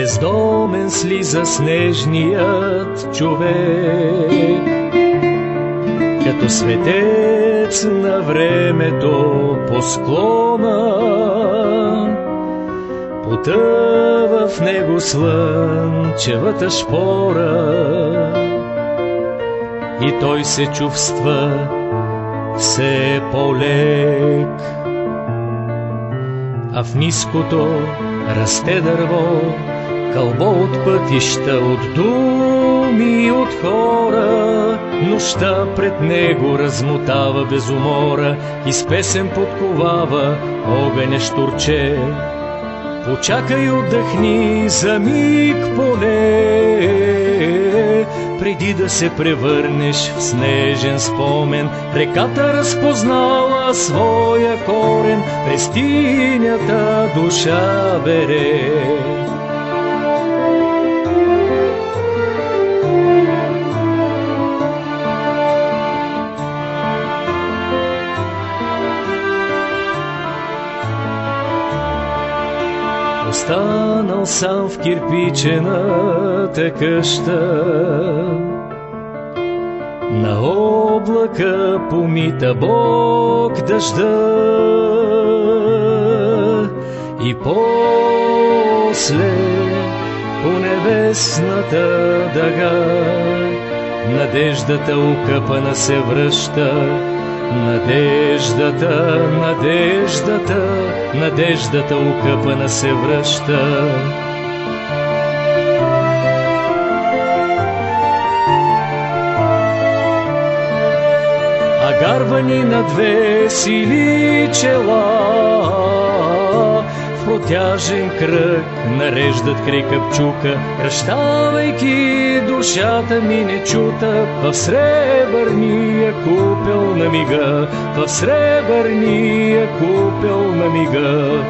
Бездомен слиза снежният човек, като светец на времето по склона. Потъва в него слънчевата шпора и той се чувства все по-лек. А в ниското расте дърво, кълбо от пътища, от думи и от хора. Нощта пред него размотава без умора и с песен подковава огъня щурче. Почакай, отдъхни за миг поне, преди да се превърнеш в снежен спомен. Реката разпознала своя корен, през тинята душа бере. Останал сам в кирпичената къща, на облака помита Бог дъжда и после по небесната дъга надеждата укъпана се връща. Надеждата, надеждата, надеждата укъпана се връща. А гарвани на две сили чела в протяжен кръг нареждат край капчука, прощавайки душата ми нечута в сребърния купел на мига, в сребърния купел на мига.